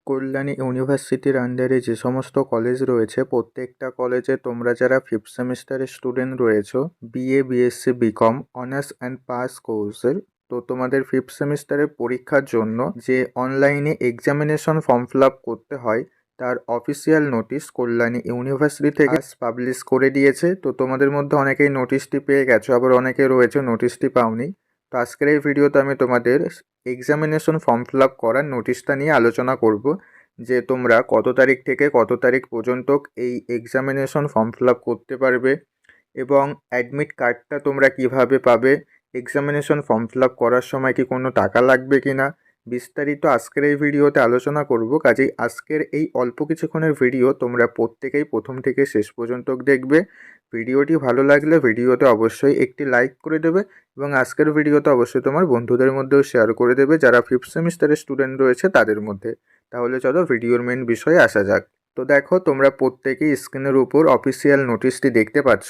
কল্যাণী ইউনিভার্সিটির আন্ডারে যে সমস্ত কলেজ রয়েছে প্রত্যেকটা কলেজে তোমরা যারা ফিফথ সেমিস্টারের স্টুডেন্ট রয়েছো BA BSc BCom honours and pass কোর্সের, তো তোমাদের ফিফথ সেমিস্টারের পরীক্ষার জন্য যে অনলাইনে এক্সামিনেশন ফর্ম ফিল আপ করতে হয় তার অফিসিয়াল নোটিশ কল্যাণী ইউনিভার্সিটি থেকে পাবলিশ করে দিয়েছে। তো তোমাদের মধ্যে অনেকেই নোটিশটি পেয়ে গেছো, আবার অনেকে রয়েছে নোটিশটি পাওনি। তো আজকের এই ভিডিওতে আমি তোমাদের এক্সামিনেশন ফর্ম ফিল আপ করার নোটিশটা নিয়ে আলোচনা করব যে তোমরা কত তারিখ থেকে কত তারিখ পর্যন্ত এই এক্সামিনেশন ফর্ম ফিল আপ করতে পারবে এবং অ্যাডমিট কার্ডটা তোমরা কিভাবে পাবে, এক্সামিনেশন ফর্ম ফিল আপ করার সময় কি কোনো টাকা লাগবে কি না, বিস্তারিত আজকের এই ভিডিওতে আলোচনা করব। কাজেই আজকের এই অল্প কিছুক্ষণের ভিডিও তোমরা প্রত্যেকেই প্রথম থেকে শেষ পর্যন্ত দেখবে। ভিডিওটি ভালো লাগলে ভিডিওতে অবশ্যই একটি লাইক করে দেবে এবং আজকের ভিডিওতে অবশ্যই তোমার বন্ধুদের মধ্যেও শেয়ার করে দেবে যারা ফিফথ সেমিস্টারের স্টুডেন্ট রয়েছে তাদের মধ্যে। তাহলে চলো ভিডিওর মেন বিষয়ে আসা যাক। তো দেখো তোমরা প্রত্যেকেই স্ক্রিনের উপর অফিসিয়াল নোটিশটি দেখতে পাচ্ছ।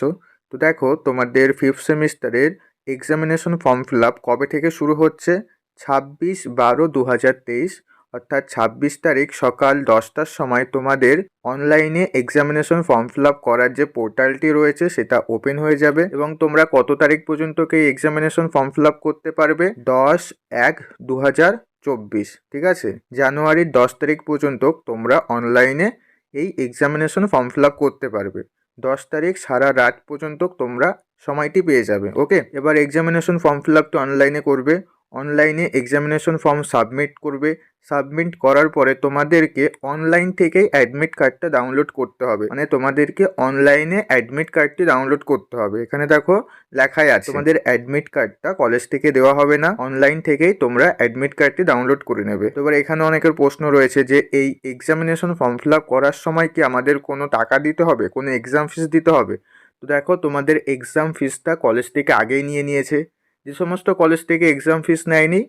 তো দেখো তোমাদের ফিফথ সেমিস্টারের এক্সামিনেশন ফর্ম ফিল আপ কবে থেকে শুরু হচ্ছে, 26/12/2023 অর্থাৎ 26 তারিখ সকাল 10টার সময় তোমাদের অনলাইনে এক্সামিনেশন ফর্ম ফিল আপ করার যে পোর্টালটি রয়েছে সেটা ওপেন হয়ে যাবে এবং তোমরা কত তারিখ পর্যন্ত এই এক্সামিনেশন ফর্ম ফিল আপ করতে পারবে, 10/1/2024, ঠিক আছে, জানুয়ারির 10 তারিখ পর্যন্ত তোমরা অনলাইনে এই এক্সামিনেশন ফর্ম ফিল আপ করতে পারবে। 10 তারিখ সারা রাত পর্যন্ত তোমরা সময়টি পেয়ে যাবে। ওকে, এবার এক্সামিনেশন ফর্ম ফিল আপটি অনলাইনে করবে, অনলাইনে এক্সামিনেশন ফর্ম সাবমিট করবে, সাবমিট করার পরে তোমাদেরকে অনলাইন থেকেই অ্যাডমিট কার্ডটা ডাউনলোড করতে হবে, মানে তোমাদেরকে অনলাইনে অ্যাডমিট কার্ডটি ডাউনলোড করতে হবে। এখানে দেখো লেখাই আছে তোমাদের অ্যাডমিট কার্ডটা কলেজ থেকে দেওয়া হবে না, অনলাইন থেকেই তোমরা অ্যাডমিট কার্ডটি ডাউনলোড করে নেবে। তো এবার এখানে অনেকের প্রশ্ন রয়েছে যে এই এক্সামিনেশন ফর্ম ফিল আপ করার সময় কি আমাদের কোনো টাকা দিতে হবে, কোনো এক্সাম ফিস দিতে হবে? তো দেখো তোমাদের এক্সাম ফিসটা কলেজ থেকে আগেই নিয়ে নিয়েছে। যে সমস্ত কলেজ থেকে এক্সাম ফিস নেয়নি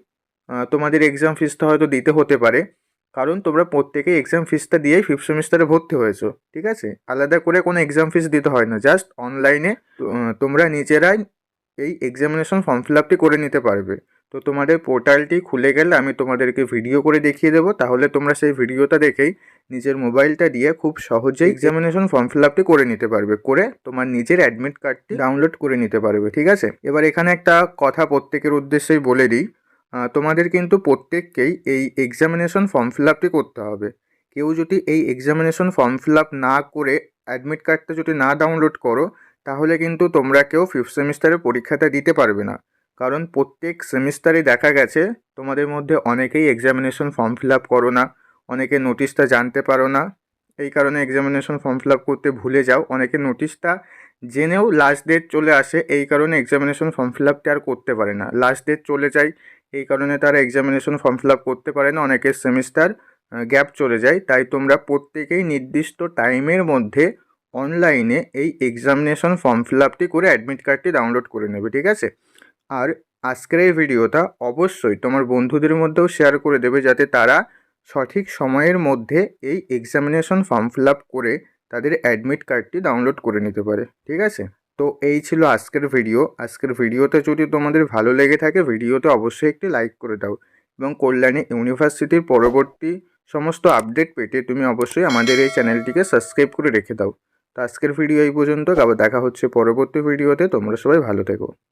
তোমাদের এক্সাম ফিসটা হয়তো দিতে হতে পারে, কারণ তোমরা প্রত্যেকেই এক্সাম ফিসটা দিয়েই ফিফথ সেমিস্টারে ভর্তি হয়েছো, ঠিক আছে, আলাদা করে কোনো এক্সাম ফিস দিতে হয় না, জাস্ট অনলাইনে তোমরা নিজেরাই এই এক্সামিনেশন ফর্ম ফিল আপটি করে নিতে পারবে। তো তোমাদের পোর্টালটি খুলে গেলে আমি তোমাদেরকে ভিডিও করে দেখিয়ে দেবো, তাহলে তোমরা সেই ভিডিওটা দেখেই নিজের মোবাইলটা দিয়ে খুব সহজেই এক্সামিনেশন ফর্ম ফিল আপটি করে নিতে পারবে, করে তোমার নিজের অ্যাডমিট কার্ডটি ডাউনলোড করে নিতে পারবে, ঠিক আছে। এবার এখানে একটা কথা প্রত্যেকের উদ্দেশ্যেই বলে দিই, তোমাদের কিন্তু প্রত্যেককেই এই এক্সামিনেশন ফর্ম ফিল আপটি করতে হবে। কেউ যদি এই এক্সামিনেশন ফর্ম ফিল আপ না করে অ্যাডমিট কার্ডটা যদি না ডাউনলোড করো তাহলে কিন্তু তোমরা কেউ ফিফথ সেমিস্টারের পরীক্ষাটা দিতে পারবে না। কারণ প্রত্যেক সেমিস্টারে দেখা গেছে তোমাদের মধ্যে অনেকেই এক্সামিনেশন ফর্ম ফিল আপ করো না, অনেকে নোটিশটা জানতে পারো না, এই কারণে এক্সামিনেশন ফর্ম ফিল আপ করতে ভুলে যাও, অনেকে নোটিশটা জেনেও লাস্ট ডেট চলে আসে, এই কারণে এক্সামিনেশন ফর্ম ফিল আপটা আর করতে পারে না, লাস্ট ডেট চলে যায়, এই কারণে তারা এক্সামিনেশন ফর্ম ফিল আপ করতে পারে না, অনেকের সেমিস্টার গ্যাপ চলে যায়। তাই তোমরা প্রত্যেকেই নির্দিষ্ট টাইমের মধ্যে অনলাইনে এই এক্সামিনেশন ফর্ম ফিল আপটি করে অ্যাডমিট কার্ডটি ডাউনলোড করে নেবে, ঠিক আছে। আর আজকের এই ভিডিওটা অবশ্যই তোমার বন্ধুদের মধ্যেও শেয়ার করে দেবে যাতে তারা সঠিক সময়ের মধ্যে এই এক্সামিনেশন ফর্ম ফিল আপ করে তাদের অ্যাডমিট কার্ডটি ডাউনলোড করে নিতে পারে, ঠিক আছে। তো এই ছিল আজকের ভিডিও। আজকের ভিডিওতে যদি তোমাদের ভালো লেগে থাকে ভিডিওতে অবশ্যই একটি লাইক করে দাও এবং কল্যাণী ইউনিভার্সিটির পরবর্তী সমস্ত আপডেট পেতে তুমি অবশ্যই আমাদের এই চ্যানেলটিকে সাবস্ক্রাইব করে রেখে দাও। তো আজকের ভিডিও এই পর্যন্ত, আবার দেখা হচ্ছে পরবর্তী ভিডিওতে। তোমরা সবাই ভালো থেকো।